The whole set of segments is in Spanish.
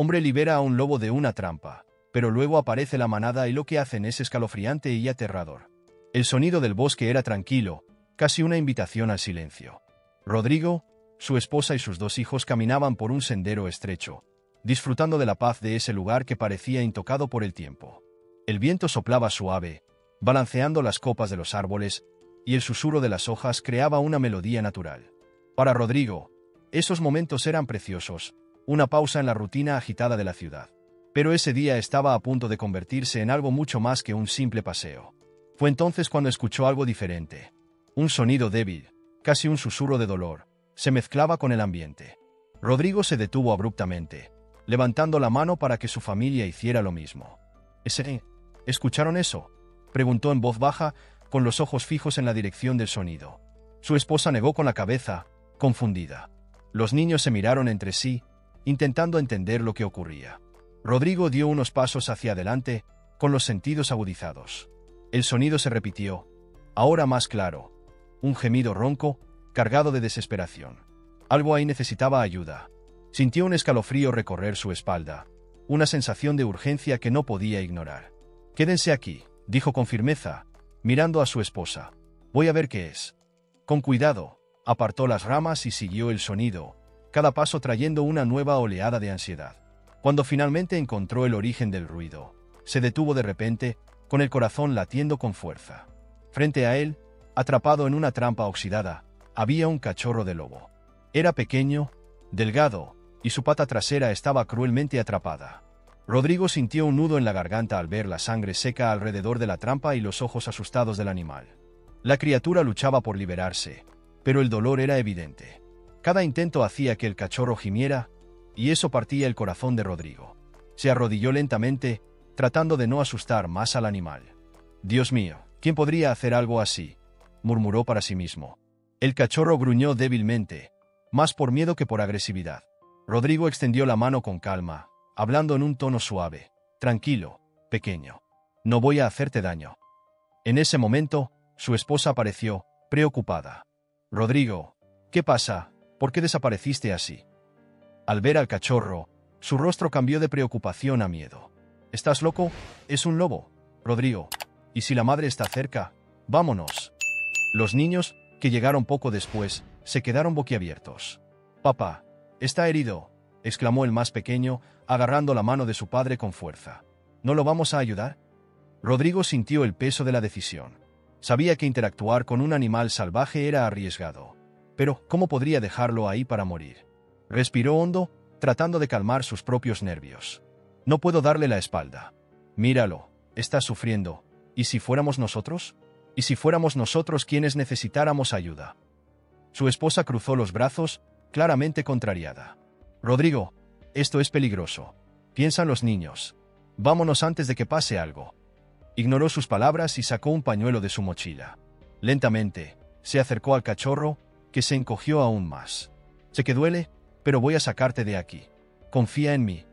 Hombre libera a un lobo de una trampa, pero luego aparece la manada y lo que hacen es escalofriante y aterrador. El sonido del bosque era tranquilo, casi una invitación al silencio. Rodrigo, su esposa y sus 2 hijos caminaban por un sendero estrecho, disfrutando de la paz de ese lugar que parecía intocado por el tiempo. El viento soplaba suave, balanceando las copas de los árboles, y el susurro de las hojas creaba una melodía natural. Para Rodrigo, esos momentos eran preciosos, una pausa en la rutina agitada de la ciudad. Pero ese día estaba a punto de convertirse en algo mucho más que un simple paseo. Fue entonces cuando escuchó algo diferente. Un sonido débil, casi un susurro de dolor, se mezclaba con el ambiente. Rodrigo se detuvo abruptamente, levantando la mano para que su familia hiciera lo mismo. ¿Escucharon eso?, preguntó en voz baja, con los ojos fijos en la dirección del sonido. Su esposa negó con la cabeza, confundida. Los niños se miraron entre sí, intentando entender lo que ocurría. Rodrigo dio unos pasos hacia adelante, con los sentidos agudizados. El sonido se repitió, ahora más claro. Un gemido ronco, cargado de desesperación. Algo ahí necesitaba ayuda. Sintió un escalofrío recorrer su espalda, una sensación de urgencia que no podía ignorar. «Quédense aquí», dijo con firmeza, mirando a su esposa. «Voy a ver qué es». Con cuidado, apartó las ramas y siguió el sonido, cada paso trayendo una nueva oleada de ansiedad. Cuando finalmente encontró el origen del ruido, se detuvo de repente, con el corazón latiendo con fuerza. Frente a él, atrapado en una trampa oxidada, había un cachorro de lobo. Era pequeño, delgado, y su pata trasera estaba cruelmente atrapada. Rodrigo sintió un nudo en la garganta al ver la sangre seca alrededor de la trampa y los ojos asustados del animal. La criatura luchaba por liberarse, pero el dolor era evidente. Cada intento hacía que el cachorro gimiera, y eso partía el corazón de Rodrigo. Se arrodilló lentamente, tratando de no asustar más al animal. «Dios mío, ¿quién podría hacer algo así?», murmuró para sí mismo. El cachorro gruñó débilmente, más por miedo que por agresividad. Rodrigo extendió la mano con calma, hablando en un tono suave. «Tranquilo, pequeño. No voy a hacerte daño». En ese momento, su esposa apareció, preocupada. «Rodrigo, ¿qué pasa? ¿Por qué desapareciste así?». Al ver al cachorro, su rostro cambió de preocupación a miedo. «¿Estás loco? Es un lobo, Rodrigo. Y si la madre está cerca, vámonos». Los niños, que llegaron poco después, se quedaron boquiabiertos. «Papá, está herido», exclamó el más pequeño, agarrando la mano de su padre con fuerza. «¿No lo vamos a ayudar?». Rodrigo sintió el peso de la decisión. Sabía que interactuar con un animal salvaje era arriesgado. Pero, ¿cómo podría dejarlo ahí para morir? Respiró hondo, tratando de calmar sus propios nervios. «No puedo darle la espalda. Míralo, está sufriendo. ¿Y si fuéramos nosotros? ¿Y si fuéramos nosotros quienes necesitáramos ayuda?». Su esposa cruzó los brazos, claramente contrariada. «Rodrigo, esto es peligroso. Piensan los niños. Vámonos antes de que pase algo». Ignoró sus palabras y sacó un pañuelo de su mochila. Lentamente, se acercó al cachorro, que se encogió aún más. «Sé que duele, pero voy a sacarte de aquí. Confía en mí».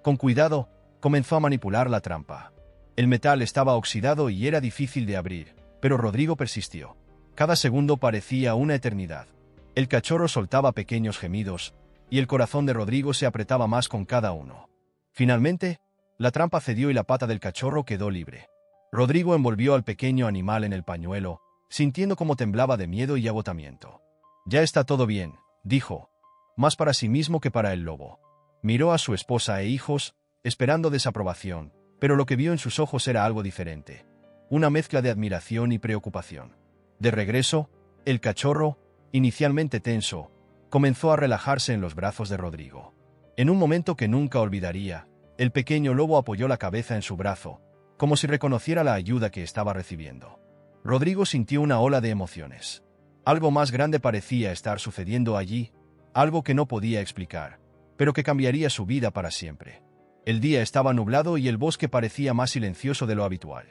Con cuidado, comenzó a manipular la trampa. El metal estaba oxidado y era difícil de abrir, pero Rodrigo persistió. Cada segundo parecía una eternidad. El cachorro soltaba pequeños gemidos, y el corazón de Rodrigo se apretaba más con cada uno. Finalmente, la trampa cedió y la pata del cachorro quedó libre. Rodrigo envolvió al pequeño animal en el pañuelo, sintiendo cómo temblaba de miedo y agotamiento. «Ya está todo bien», dijo, más para sí mismo que para el lobo. Miró a su esposa e hijos, esperando desaprobación, pero lo que vio en sus ojos era algo diferente. Una mezcla de admiración y preocupación. De regreso, el cachorro, inicialmente tenso, comenzó a relajarse en los brazos de Rodrigo. En un momento que nunca olvidaría, el pequeño lobo apoyó la cabeza en su brazo, como si reconociera la ayuda que estaba recibiendo. Rodrigo sintió una ola de emociones. Algo más grande parecía estar sucediendo allí, algo que no podía explicar, pero que cambiaría su vida para siempre. El día estaba nublado y el bosque parecía más silencioso de lo habitual.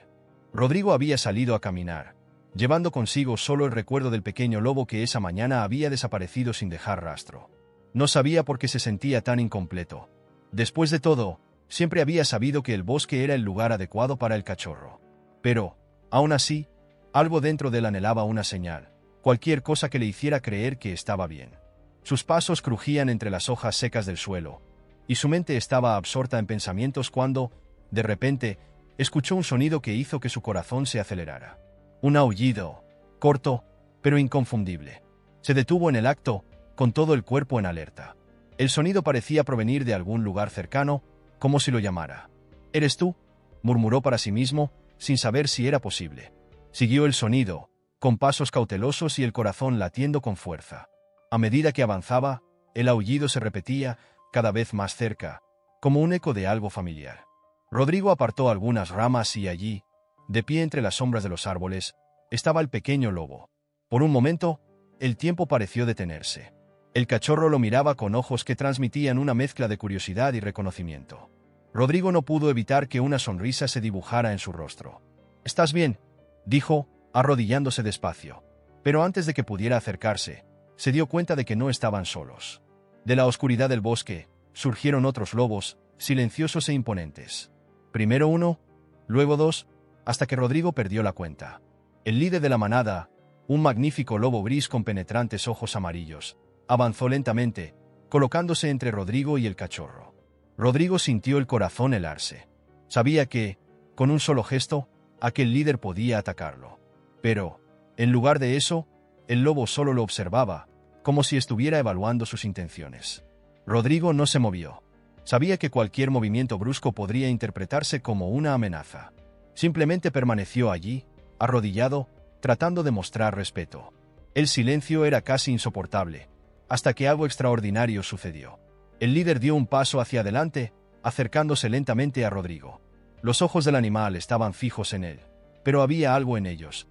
Rodrigo había salido a caminar, llevando consigo solo el recuerdo del pequeño lobo que esa mañana había desaparecido sin dejar rastro. No sabía por qué se sentía tan incompleto. Después de todo, siempre había sabido que el bosque era el lugar adecuado para el cachorro. Pero, aún así, algo dentro de él anhelaba una señal, cualquier cosa que le hiciera creer que estaba bien. Sus pasos crujían entre las hojas secas del suelo, y su mente estaba absorta en pensamientos cuando, de repente, escuchó un sonido que hizo que su corazón se acelerara. Un aullido, corto, pero inconfundible. Se detuvo en el acto, con todo el cuerpo en alerta. El sonido parecía provenir de algún lugar cercano, como si lo llamara. «¿Eres tú?», murmuró para sí mismo, sin saber si era posible. Siguió el sonido, con pasos cautelosos y el corazón latiendo con fuerza. A medida que avanzaba, el aullido se repetía, cada vez más cerca, como un eco de algo familiar. Rodrigo apartó algunas ramas y allí, de pie entre las sombras de los árboles, estaba el pequeño lobo. Por un momento, el tiempo pareció detenerse. El cachorro lo miraba con ojos que transmitían una mezcla de curiosidad y reconocimiento. Rodrigo no pudo evitar que una sonrisa se dibujara en su rostro. «¿Estás bien?», dijo, arrodillándose despacio. Pero antes de que pudiera acercarse, se dio cuenta de que no estaban solos. De la oscuridad del bosque, surgieron otros lobos, silenciosos e imponentes. Primero uno, luego dos, hasta que Rodrigo perdió la cuenta. El líder de la manada, un magnífico lobo gris con penetrantes ojos amarillos, avanzó lentamente, colocándose entre Rodrigo y el cachorro. Rodrigo sintió el corazón helarse. Sabía que, con un solo gesto, aquel líder podía atacarlo. Pero, en lugar de eso, el lobo solo lo observaba, como si estuviera evaluando sus intenciones. Rodrigo no se movió. Sabía que cualquier movimiento brusco podría interpretarse como una amenaza. Simplemente permaneció allí, arrodillado, tratando de mostrar respeto. El silencio era casi insoportable, hasta que algo extraordinario sucedió. El líder dio un paso hacia adelante, acercándose lentamente a Rodrigo. Los ojos del animal estaban fijos en él, pero había algo en ellos.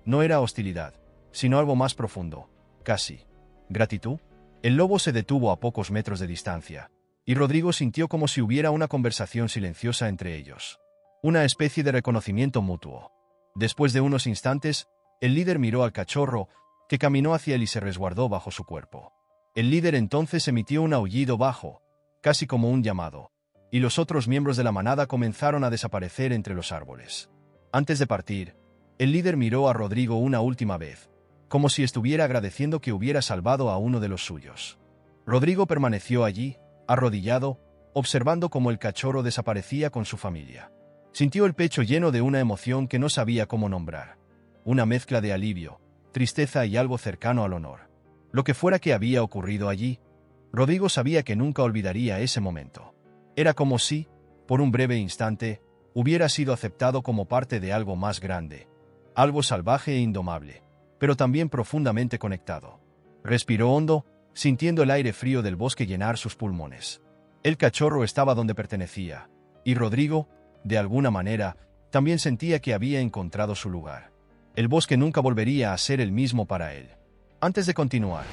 No era hostilidad, sino algo más profundo, casi gratitud. El lobo se detuvo a pocos metros de distancia, y Rodrigo sintió como si hubiera una conversación silenciosa entre ellos. Una especie de reconocimiento mutuo. Después de unos instantes, el líder miró al cachorro, que caminó hacia él y se resguardó bajo su cuerpo. El líder entonces emitió un aullido bajo, casi como un llamado, y los otros miembros de la manada comenzaron a desaparecer entre los árboles. Antes de partir, el líder miró a Rodrigo una última vez, como si estuviera agradeciendo que hubiera salvado a uno de los suyos. Rodrigo permaneció allí, arrodillado, observando cómo el cachorro desaparecía con su familia. Sintió el pecho lleno de una emoción que no sabía cómo nombrar. Una mezcla de alivio, tristeza y algo cercano al honor. Lo que fuera que había ocurrido allí, Rodrigo sabía que nunca olvidaría ese momento. Era como si, por un breve instante, hubiera sido aceptado como parte de algo más grande, algo salvaje e indomable, pero también profundamente conectado. Respiró hondo, sintiendo el aire frío del bosque llenar sus pulmones. El cachorro estaba donde pertenecía, y Rodrigo, de alguna manera, también sentía que había encontrado su lugar. El bosque nunca volvería a ser el mismo para él. Antes de continuar,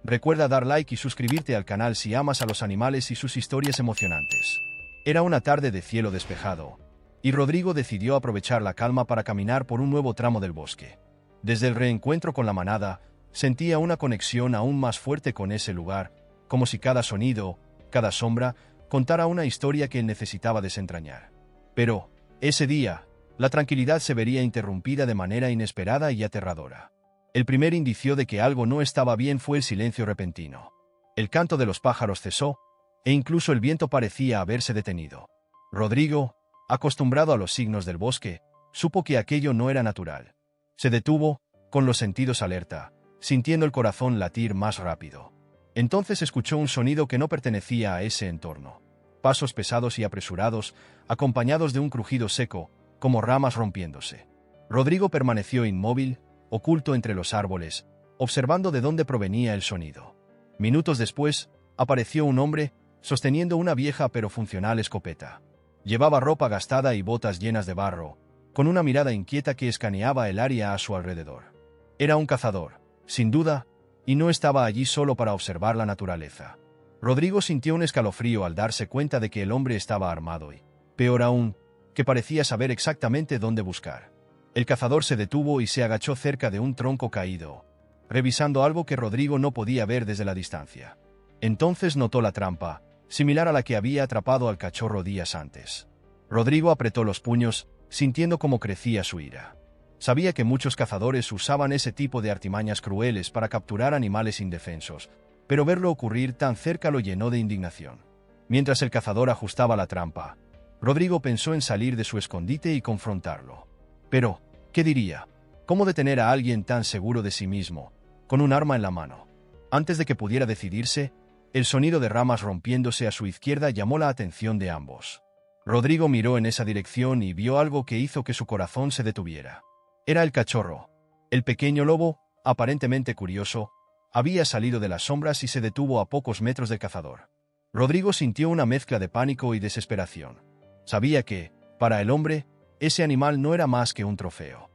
recuerda dar like y suscribirte al canal si amas a los animales y sus historias emocionantes. Era una tarde de cielo despejado, y Rodrigo decidió aprovechar la calma para caminar por un nuevo tramo del bosque. Desde el reencuentro con la manada, sentía una conexión aún más fuerte con ese lugar, como si cada sonido, cada sombra, contara una historia que él necesitaba desentrañar. Pero, ese día, la tranquilidad se vería interrumpida de manera inesperada y aterradora. El primer indicio de que algo no estaba bien fue el silencio repentino. El canto de los pájaros cesó, e incluso el viento parecía haberse detenido. Rodrigo, acostumbrado a los signos del bosque, supo que aquello no era natural. Se detuvo, con los sentidos alerta, sintiendo el corazón latir más rápido. Entonces escuchó un sonido que no pertenecía a ese entorno. Pasos pesados y apresurados, acompañados de un crujido seco, como ramas rompiéndose. Rodrigo permaneció inmóvil, oculto entre los árboles, observando de dónde provenía el sonido. Minutos después, apareció un hombre, sosteniendo una vieja pero funcional escopeta. Llevaba ropa gastada y botas llenas de barro, con una mirada inquieta que escaneaba el área a su alrededor. Era un cazador, sin duda, y no estaba allí solo para observar la naturaleza. Rodrigo sintió un escalofrío al darse cuenta de que el hombre estaba armado y, peor aún, que parecía saber exactamente dónde buscar. El cazador se detuvo y se agachó cerca de un tronco caído, revisando algo que Rodrigo no podía ver desde la distancia. Entonces notó la trampa, similar a la que había atrapado al cachorro días antes. Rodrigo apretó los puños, sintiendo cómo crecía su ira. Sabía que muchos cazadores usaban ese tipo de artimañas crueles para capturar animales indefensos, pero verlo ocurrir tan cerca lo llenó de indignación. Mientras el cazador ajustaba la trampa, Rodrigo pensó en salir de su escondite y confrontarlo. Pero, ¿qué diría? ¿Cómo detener a alguien tan seguro de sí mismo, con un arma en la mano? Antes de que pudiera decidirse, el sonido de ramas rompiéndose a su izquierda llamó la atención de ambos. Rodrigo miró en esa dirección y vio algo que hizo que su corazón se detuviera. Era el cachorro. El pequeño lobo, aparentemente curioso, había salido de las sombras y se detuvo a pocos metros del cazador. Rodrigo sintió una mezcla de pánico y desesperación. Sabía que, para el hombre, ese animal no era más que un trofeo.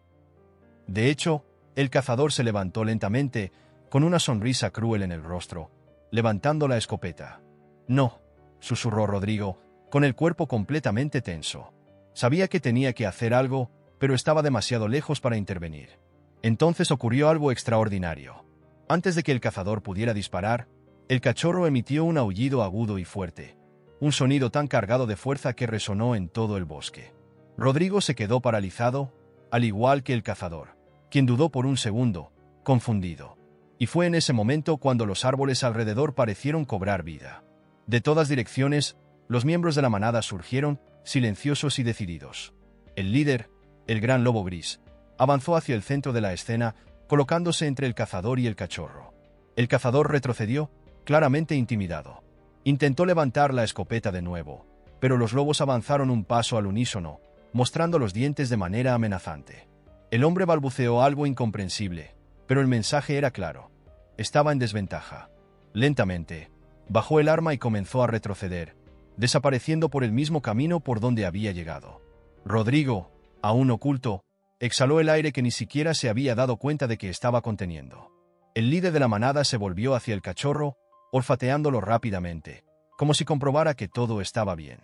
De hecho, el cazador se levantó lentamente, con una sonrisa cruel en el rostro, levantando la escopeta. «No», susurró Rodrigo, con el cuerpo completamente tenso. Sabía que tenía que hacer algo, pero estaba demasiado lejos para intervenir. Entonces ocurrió algo extraordinario. Antes de que el cazador pudiera disparar, el cachorro emitió un aullido agudo y fuerte, un sonido tan cargado de fuerza que resonó en todo el bosque. Rodrigo se quedó paralizado, al igual que el cazador, quien dudó por un segundo, confundido. Y fue en ese momento cuando los árboles alrededor parecieron cobrar vida. De todas direcciones, los miembros de la manada surgieron, silenciosos y decididos. El líder, el gran lobo gris, avanzó hacia el centro de la escena, colocándose entre el cazador y el cachorro. El cazador retrocedió, claramente intimidado. Intentó levantar la escopeta de nuevo, pero los lobos avanzaron un paso al unísono, mostrando los dientes de manera amenazante. El hombre balbuceó algo incomprensible, pero el mensaje era claro. Estaba en desventaja. Lentamente, bajó el arma y comenzó a retroceder, desapareciendo por el mismo camino por donde había llegado. Rodrigo, aún oculto, exhaló el aire que ni siquiera se había dado cuenta de que estaba conteniendo. El líder de la manada se volvió hacia el cachorro, olfateándolo rápidamente, como si comprobara que todo estaba bien.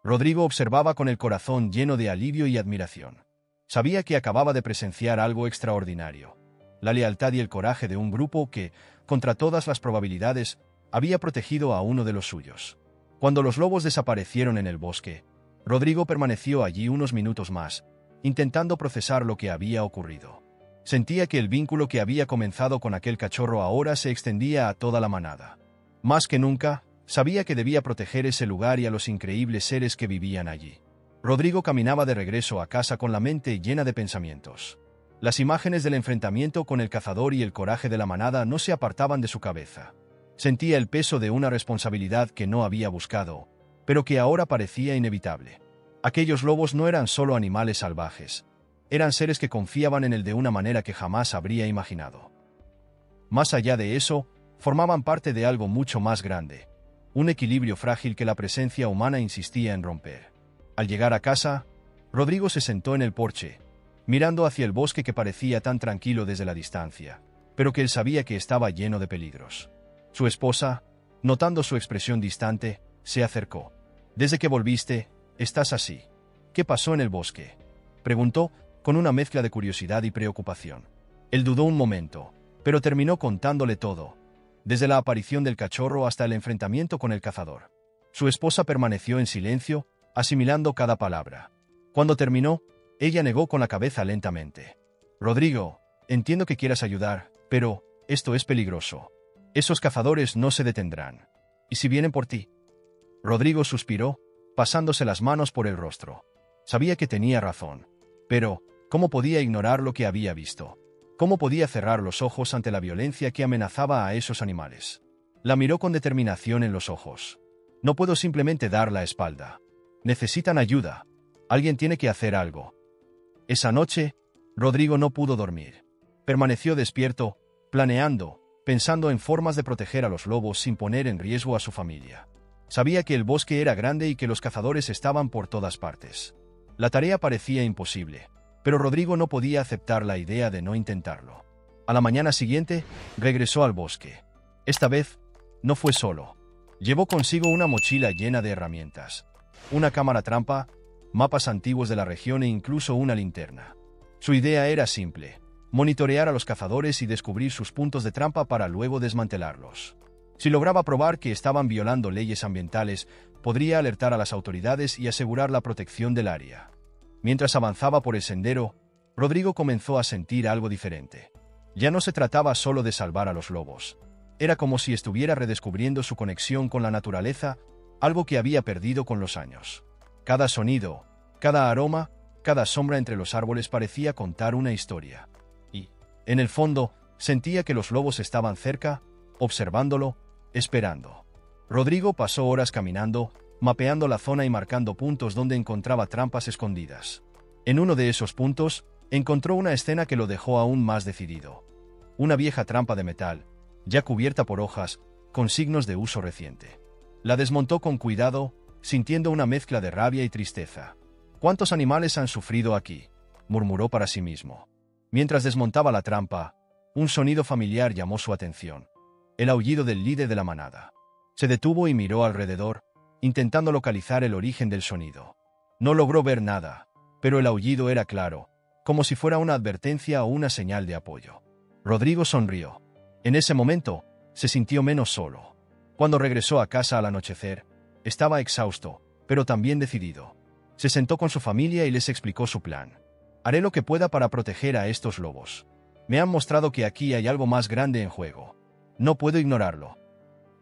Rodrigo observaba con el corazón lleno de alivio y admiración. Sabía que acababa de presenciar algo extraordinario. La lealtad y el coraje de un grupo que, contra todas las probabilidades, había protegido a uno de los suyos. Cuando los lobos desaparecieron en el bosque, Rodrigo permaneció allí unos minutos más, intentando procesar lo que había ocurrido. Sentía que el vínculo que había comenzado con aquel cachorro ahora se extendía a toda la manada. Más que nunca, sabía que debía proteger ese lugar y a los increíbles seres que vivían allí. Rodrigo caminaba de regreso a casa con la mente llena de pensamientos. Las imágenes del enfrentamiento con el cazador y el coraje de la manada no se apartaban de su cabeza. Sentía el peso de una responsabilidad que no había buscado, pero que ahora parecía inevitable. Aquellos lobos no eran solo animales salvajes, eran seres que confiaban en él de una manera que jamás habría imaginado. Más allá de eso, formaban parte de algo mucho más grande, un equilibrio frágil que la presencia humana insistía en romper. Al llegar a casa, Rodrigo se sentó en el porche, mirando hacia el bosque que parecía tan tranquilo desde la distancia, pero que él sabía que estaba lleno de peligros. Su esposa, notando su expresión distante, se acercó. «Desde que volviste, estás así. ¿Qué pasó en el bosque?», preguntó, con una mezcla de curiosidad y preocupación. Él dudó un momento, pero terminó contándole todo, desde la aparición del cachorro hasta el enfrentamiento con el cazador. Su esposa permaneció en silencio, asimilando cada palabra. Cuando terminó, ella negó con la cabeza lentamente. «Rodrigo, entiendo que quieras ayudar, pero esto es peligroso. Esos cazadores no se detendrán. ¿Y si vienen por ti?». Rodrigo suspiró, pasándose las manos por el rostro. Sabía que tenía razón. Pero, ¿cómo podía ignorar lo que había visto? ¿Cómo podía cerrar los ojos ante la violencia que amenazaba a esos animales? La miró con determinación en los ojos. «No puedo simplemente dar la espalda. Necesitan ayuda. Alguien tiene que hacer algo». Esa noche, Rodrigo no pudo dormir. Permaneció despierto, planeando, pensando en formas de proteger a los lobos sin poner en riesgo a su familia. Sabía que el bosque era grande y que los cazadores estaban por todas partes. La tarea parecía imposible, pero Rodrigo no podía aceptar la idea de no intentarlo. A la mañana siguiente, regresó al bosque. Esta vez, no fue solo. Llevó consigo una mochila llena de herramientas, una cámara trampa, mapas antiguos de la región e incluso una linterna. Su idea era simple: monitorear a los cazadores y descubrir sus puntos de trampa para luego desmantelarlos. Si lograba probar que estaban violando leyes ambientales, podría alertar a las autoridades y asegurar la protección del área. Mientras avanzaba por el sendero, Rodrigo comenzó a sentir algo diferente. Ya no se trataba solo de salvar a los lobos. Era como si estuviera redescubriendo su conexión con la naturaleza, algo que había perdido con los años. Cada sonido, cada aroma, cada sombra entre los árboles parecía contar una historia. Y, en el fondo, sentía que los lobos estaban cerca, observándolo, esperando. Rodrigo pasó horas caminando, mapeando la zona y marcando puntos donde encontraba trampas escondidas. En uno de esos puntos, encontró una escena que lo dejó aún más decidido. Una vieja trampa de metal, ya cubierta por hojas, con signos de uso reciente. La desmontó con cuidado, sintiendo una mezcla de rabia y tristeza. «¿Cuántos animales han sufrido aquí?», murmuró para sí mismo. Mientras desmontaba la trampa, un sonido familiar llamó su atención. El aullido del líder de la manada. Se detuvo y miró alrededor, intentando localizar el origen del sonido. No logró ver nada, pero el aullido era claro, como si fuera una advertencia o una señal de apoyo. Rodrigo sonrió. En ese momento, se sintió menos solo. Cuando regresó a casa al anochecer, estaba exhausto, pero también decidido. Se sentó con su familia y les explicó su plan. «Haré lo que pueda para proteger a estos lobos. Me han mostrado que aquí hay algo más grande en juego. No puedo ignorarlo».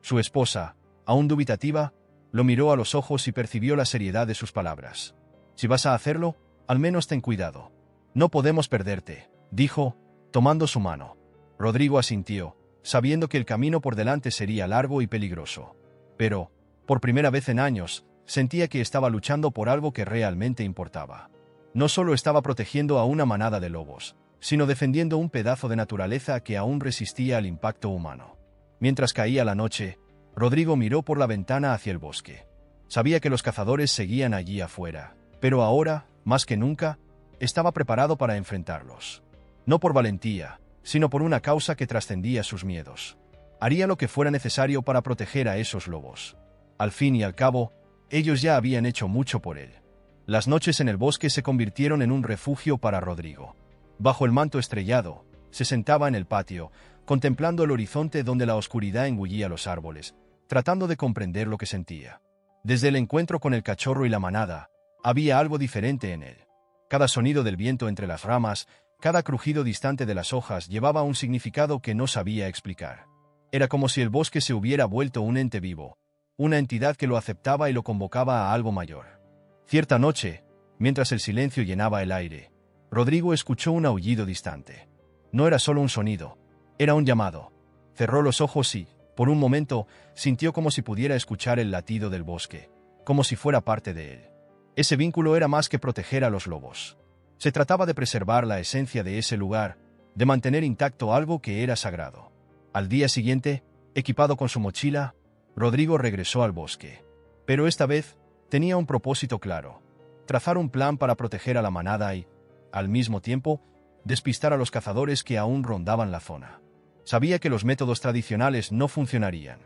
Su esposa, aún dubitativa, lo miró a los ojos y percibió la seriedad de sus palabras. «Si vas a hacerlo, al menos ten cuidado. No podemos perderte», dijo, tomando su mano. Rodrigo asintió, sabiendo que el camino por delante sería largo y peligroso. Pero, por primera vez en años, sentía que estaba luchando por algo que realmente importaba. No solo estaba protegiendo a una manada de lobos, sino defendiendo un pedazo de naturaleza que aún resistía al impacto humano. Mientras caía la noche, Rodrigo miró por la ventana hacia el bosque. Sabía que los cazadores seguían allí afuera, pero ahora, más que nunca, estaba preparado para enfrentarlos. No por valentía, sino por una causa que trascendía sus miedos. Haría lo que fuera necesario para proteger a esos lobos. Al fin y al cabo, ellos ya habían hecho mucho por él. Las noches en el bosque se convirtieron en un refugio para Rodrigo. Bajo el manto estrellado, se sentaba en el patio, contemplando el horizonte donde la oscuridad engullía los árboles, tratando de comprender lo que sentía. Desde el encuentro con el cachorro y la manada, había algo diferente en él. Cada sonido del viento entre las ramas, cada crujido distante de las hojas llevaba un significado que no sabía explicar. Era como si el bosque se hubiera vuelto un ente vivo, una entidad que lo aceptaba y lo convocaba a algo mayor. Cierta noche, mientras el silencio llenaba el aire, Rodrigo escuchó un aullido distante. No era solo un sonido, era un llamado. Cerró los ojos y, por un momento, sintió como si pudiera escuchar el latido del bosque, como si fuera parte de él. Ese vínculo era más que proteger a los lobos. Se trataba de preservar la esencia de ese lugar, de mantener intacto algo que era sagrado. Al día siguiente, equipado con su mochila, Rodrigo regresó al bosque. Pero esta vez, tenía un propósito claro: trazar un plan para proteger a la manada y, al mismo tiempo, despistar a los cazadores que aún rondaban la zona. Sabía que los métodos tradicionales no funcionarían.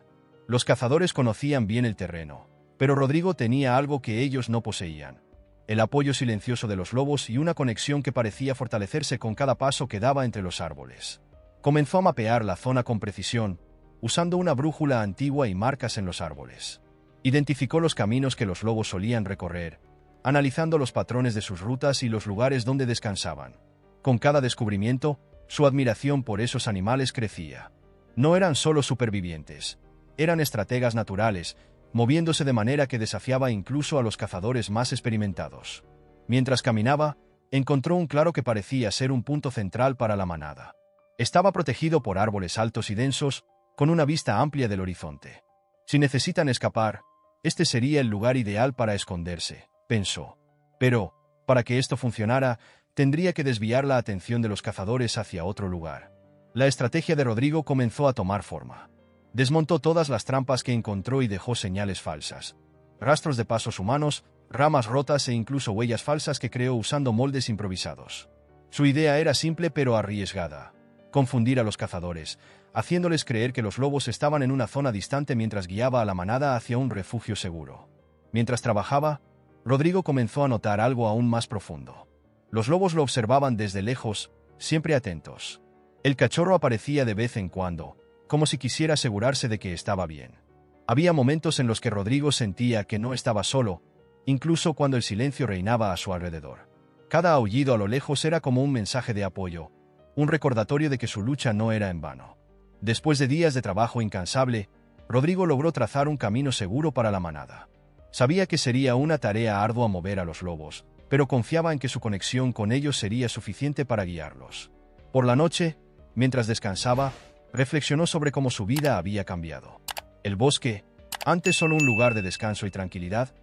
Los cazadores conocían bien el terreno, pero Rodrigo tenía algo que ellos no poseían: el apoyo silencioso de los lobos y una conexión que parecía fortalecerse con cada paso que daba entre los árboles. Comenzó a mapear la zona con precisión, usando una brújula antigua y marcas en los árboles. Identificó los caminos que los lobos solían recorrer, analizando los patrones de sus rutas y los lugares donde descansaban. Con cada descubrimiento, su admiración por esos animales crecía. No eran solo supervivientes, eran estrategas naturales, moviéndose de manera que desafiaba incluso a los cazadores más experimentados. Mientras caminaba, encontró un claro que parecía ser un punto central para la manada. Estaba protegido por árboles altos y densos, con una vista amplia del horizonte. Si necesitan escapar, este sería el lugar ideal para esconderse, pensó. Pero, para que esto funcionara, tendría que desviar la atención de los cazadores hacia otro lugar. La estrategia de Rodrigo comenzó a tomar forma. Desmontó todas las trampas que encontró y dejó señales falsas. Rastros de pasos humanos, ramas rotas e incluso huellas falsas que creó usando moldes improvisados. Su idea era simple pero arriesgada: confundir a los cazadores, haciéndoles creer que los lobos estaban en una zona distante mientras guiaba a la manada hacia un refugio seguro. Mientras trabajaba, Rodrigo comenzó a notar algo aún más profundo. Los lobos lo observaban desde lejos, siempre atentos. El cachorro aparecía de vez en cuando, como si quisiera asegurarse de que estaba bien. Había momentos en los que Rodrigo sentía que no estaba solo, incluso cuando el silencio reinaba a su alrededor. Cada aullido a lo lejos era como un mensaje de apoyo, un recordatorio de que su lucha no era en vano. Después de días de trabajo incansable, Rodrigo logró trazar un camino seguro para la manada. Sabía que sería una tarea ardua mover a los lobos, pero confiaba en que su conexión con ellos sería suficiente para guiarlos. Por la noche, mientras descansaba, reflexionó sobre cómo su vida había cambiado. El bosque, antes solo un lugar de descanso y tranquilidad,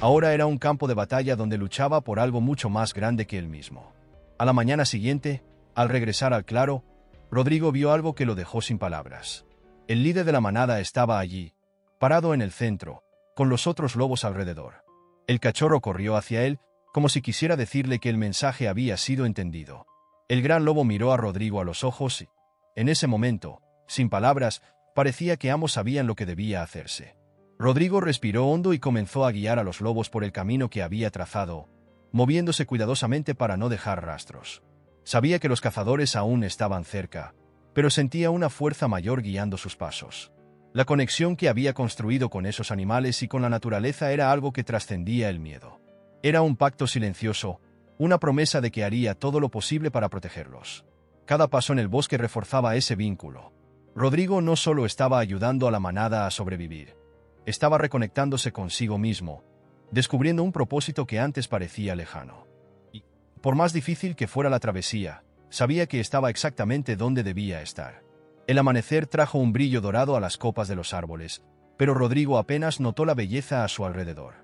ahora era un campo de batalla donde luchaba por algo mucho más grande que él mismo. A la mañana siguiente, al regresar al claro, Rodrigo vio algo que lo dejó sin palabras. El líder de la manada estaba allí, parado en el centro, con los otros lobos alrededor. El cachorro corrió hacia él, como si quisiera decirle que el mensaje había sido entendido. El gran lobo miró a Rodrigo a los ojos y, en ese momento, sin palabras, parecía que ambos sabían lo que debía hacerse. Rodrigo respiró hondo y comenzó a guiar a los lobos por el camino que había trazado, moviéndose cuidadosamente para no dejar rastros. Sabía que los cazadores aún estaban cerca, pero sentía una fuerza mayor guiando sus pasos. La conexión que había construido con esos animales y con la naturaleza era algo que trascendía el miedo. Era un pacto silencioso, una promesa de que haría todo lo posible para protegerlos. Cada paso en el bosque reforzaba ese vínculo. Rodrigo no solo estaba ayudando a la manada a sobrevivir, estaba reconectándose consigo mismo, descubriendo un propósito que antes parecía lejano. Y, por más difícil que fuera la travesía, sabía que estaba exactamente donde debía estar. El amanecer trajo un brillo dorado a las copas de los árboles, pero Rodrigo apenas notó la belleza a su alrededor.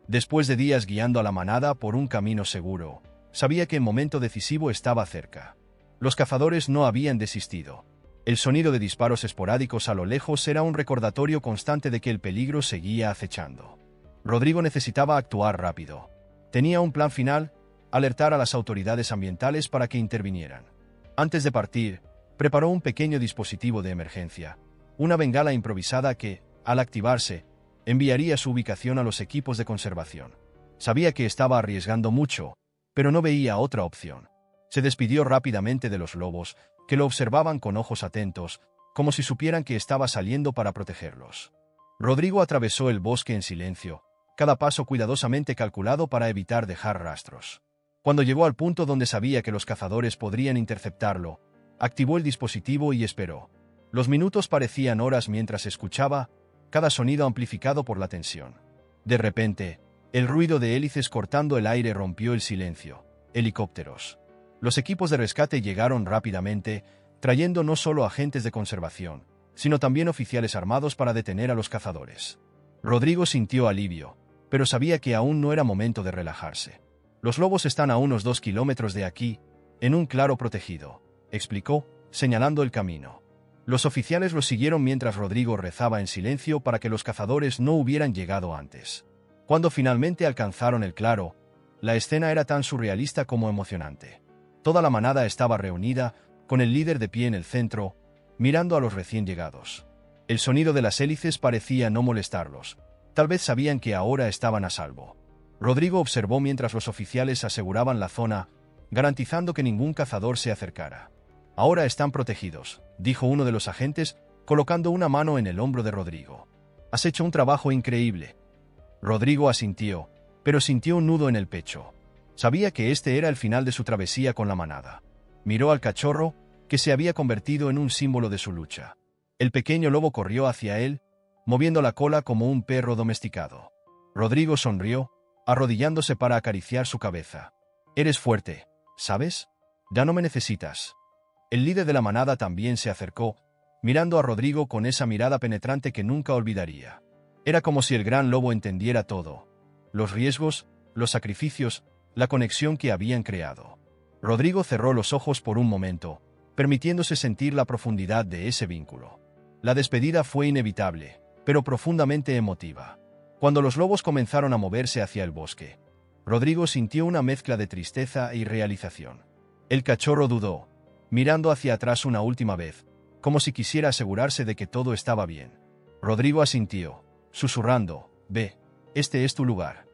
Después de días guiando a la manada por un camino seguro, sabía que el momento decisivo estaba cerca. Los cazadores no habían desistido. El sonido de disparos esporádicos a lo lejos era un recordatorio constante de que el peligro seguía acechando. Rodrigo necesitaba actuar rápido. Tenía un plan final: alertar a las autoridades ambientales para que intervinieran. Antes de partir, preparó un pequeño dispositivo de emergencia, una bengala improvisada que, al activarse, enviaría su ubicación a los equipos de conservación. Sabía que estaba arriesgando mucho, pero no veía otra opción. Se despidió rápidamente de los lobos, que lo observaban con ojos atentos, como si supieran que estaba saliendo para protegerlos. Rodrigo atravesó el bosque en silencio, cada paso cuidadosamente calculado para evitar dejar rastros. Cuando llegó al punto donde sabía que los cazadores podrían interceptarlo, activó el dispositivo y esperó. Los minutos parecían horas mientras escuchaba cada sonido amplificado por la tensión. De repente, el ruido de hélices cortando el aire rompió el silencio. Helicópteros. Los equipos de rescate llegaron rápidamente, trayendo no solo agentes de conservación, sino también oficiales armados para detener a los cazadores. Rodrigo sintió alivio, pero sabía que aún no era momento de relajarse. Los lobos están a unos 2 kilómetros de aquí, en un claro protegido, explicó, señalando el camino. Los oficiales lo siguieron mientras Rodrigo rezaba en silencio para que los cazadores no hubieran llegado antes. Cuando finalmente alcanzaron el claro, la escena era tan surrealista como emocionante. Toda la manada estaba reunida, con el líder de pie en el centro, mirando a los recién llegados. El sonido de las hélices parecía no molestarlos. Tal vez sabían que ahora estaban a salvo. Rodrigo observó mientras los oficiales aseguraban la zona, garantizando que ningún cazador se acercara. «Ahora están protegidos», dijo uno de los agentes, colocando una mano en el hombro de Rodrigo. «Has hecho un trabajo increíble». Rodrigo asintió, pero sintió un nudo en el pecho. Sabía que este era el final de su travesía con la manada. Miró al cachorro, que se había convertido en un símbolo de su lucha. El pequeño lobo corrió hacia él, moviendo la cola como un perro domesticado. Rodrigo sonrió, arrodillándose para acariciar su cabeza. «Eres fuerte, ¿sabes? Ya no me necesitas». El líder de la manada también se acercó, mirando a Rodrigo con esa mirada penetrante que nunca olvidaría. Era como si el gran lobo entendiera todo: los riesgos, los sacrificios, la conexión que habían creado. Rodrigo cerró los ojos por un momento, permitiéndose sentir la profundidad de ese vínculo. La despedida fue inevitable, pero profundamente emotiva. Cuando los lobos comenzaron a moverse hacia el bosque, Rodrigo sintió una mezcla de tristeza y realización. El cachorro dudó, mirando hacia atrás una última vez, como si quisiera asegurarse de que todo estaba bien. Rodrigo asintió, susurrando: «Ve, este es tu lugar».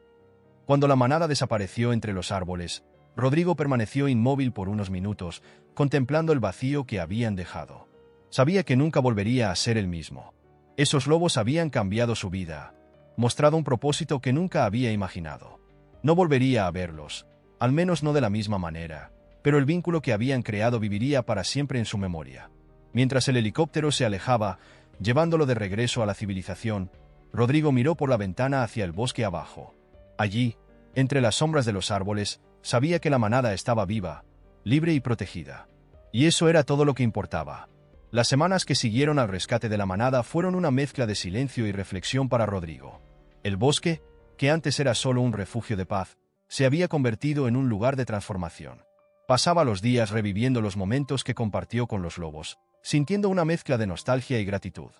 Cuando la manada desapareció entre los árboles, Rodrigo permaneció inmóvil por unos minutos, contemplando el vacío que habían dejado. Sabía que nunca volvería a ser el mismo. Esos lobos habían cambiado su vida, mostrado un propósito que nunca había imaginado. No volvería a verlos, al menos no de la misma manera, pero el vínculo que habían creado viviría para siempre en su memoria. Mientras el helicóptero se alejaba, Llevándolo de regreso a la civilización, Rodrigo miró por la ventana hacia el bosque abajo. Allí, entre las sombras de los árboles, sabía que la manada estaba viva, libre y protegida. Y eso era todo lo que importaba. Las semanas que siguieron al rescate de la manada fueron una mezcla de silencio y reflexión para Rodrigo. El bosque, que antes era solo un refugio de paz, se había convertido en un lugar de transformación. Pasaba los días reviviendo los momentos que compartió con los lobos, sintiendo una mezcla de nostalgia y gratitud.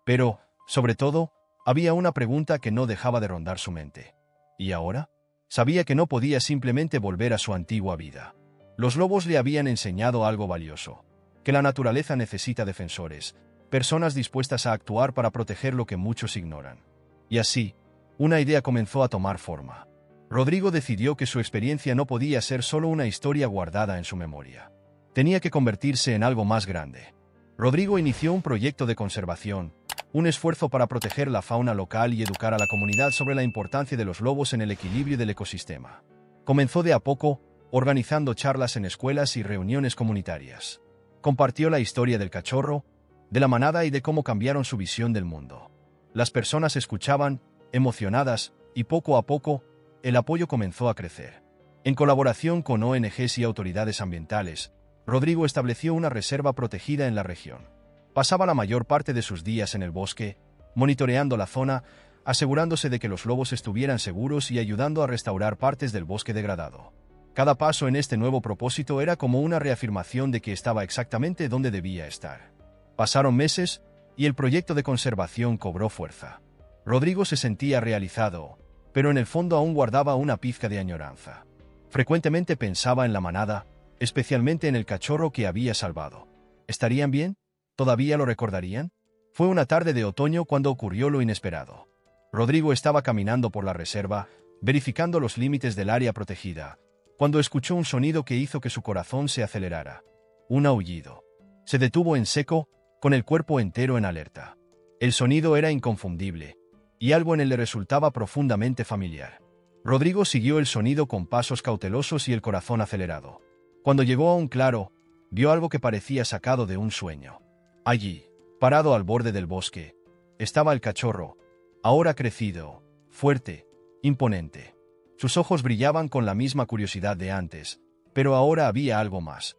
Pero, sobre todo, había una pregunta que no dejaba de rondar su mente. ¿Y ahora? Sabía que no podía simplemente volver a su antigua vida. Los lobos le habían enseñado algo valioso, que la naturaleza necesita defensores, personas dispuestas a actuar para proteger lo que muchos ignoran. Y así, una idea comenzó a tomar forma. Rodrigo decidió que su experiencia no podía ser solo una historia guardada en su memoria. Tenía que convertirse en algo más grande. Rodrigo inició un proyecto de conservación, un esfuerzo para proteger la fauna local y educar a la comunidad sobre la importancia de los lobos en el equilibrio del ecosistema. Comenzó de a poco, organizando charlas en escuelas y reuniones comunitarias. Compartió la historia del cachorro, de la manada y de cómo cambiaron su visión del mundo. Las personas escuchaban, emocionadas, y poco a poco, el apoyo comenzó a crecer. En colaboración con ONGs y autoridades ambientales, Rodrigo estableció una reserva protegida en la región. Pasaba la mayor parte de sus días en el bosque, monitoreando la zona, asegurándose de que los lobos estuvieran seguros y ayudando a restaurar partes del bosque degradado. Cada paso en este nuevo propósito era como una reafirmación de que estaba exactamente donde debía estar. Pasaron meses, y el proyecto de conservación cobró fuerza. Rodrigo se sentía realizado, pero en el fondo aún guardaba una pizca de añoranza. Frecuentemente pensaba en la manada, especialmente en el cachorro que había salvado. ¿Estarían bien? ¿Todavía lo recordarían? Fue una tarde de otoño cuando ocurrió lo inesperado. Rodrigo estaba caminando por la reserva, verificando los límites del área protegida, cuando escuchó un sonido que hizo que su corazón se acelerara. Un aullido. Se detuvo en seco, con el cuerpo entero en alerta. El sonido era inconfundible, y algo en él le resultaba profundamente familiar. Rodrigo siguió el sonido con pasos cautelosos y el corazón acelerado. Cuando llegó a un claro, vio algo que parecía sacado de un sueño. Allí, parado al borde del bosque, estaba el cachorro, ahora crecido, fuerte, imponente. Sus ojos brillaban con la misma curiosidad de antes, pero ahora había algo más.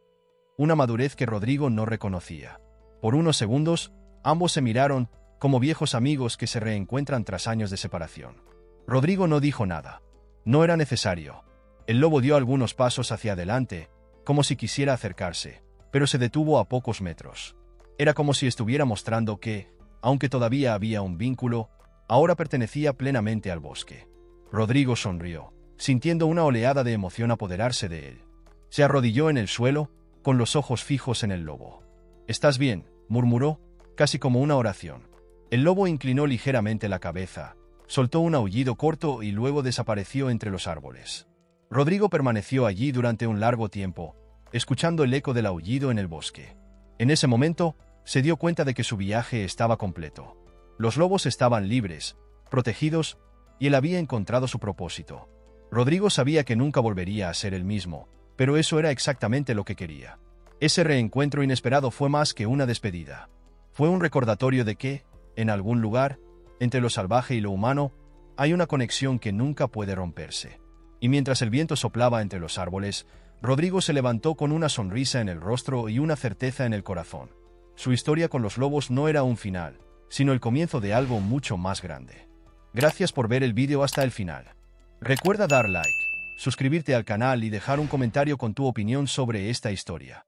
Una madurez que Rodrigo no reconocía. Por unos segundos, ambos se miraron, como viejos amigos que se reencuentran tras años de separación. Rodrigo no dijo nada. No era necesario. El lobo dio algunos pasos hacia adelante, como si quisiera acercarse, pero se detuvo a pocos metros. Era como si estuviera mostrando que, aunque todavía había un vínculo, ahora pertenecía plenamente al bosque. Rodrigo sonrió, sintiendo una oleada de emoción apoderarse de él. Se arrodilló en el suelo, con los ojos fijos en el lobo. «¿Estás bien?», murmuró, casi como una oración. El lobo inclinó ligeramente la cabeza, soltó un aullido corto y luego desapareció entre los árboles. Rodrigo permaneció allí durante un largo tiempo, escuchando el eco del aullido en el bosque. En ese momento, se dio cuenta de que su viaje estaba completo. Los lobos estaban libres, protegidos, y él había encontrado su propósito. Rodrigo sabía que nunca volvería a ser el mismo, pero eso era exactamente lo que quería. Ese reencuentro inesperado fue más que una despedida. Fue un recordatorio de que, en algún lugar, entre lo salvaje y lo humano, hay una conexión que nunca puede romperse. Y mientras el viento soplaba entre los árboles, Rodrigo se levantó con una sonrisa en el rostro y una certeza en el corazón. Su historia con los lobos no era un final, sino el comienzo de algo mucho más grande. Gracias por ver el vídeo hasta el final. Recuerda dar like, suscribirte al canal y dejar un comentario con tu opinión sobre esta historia.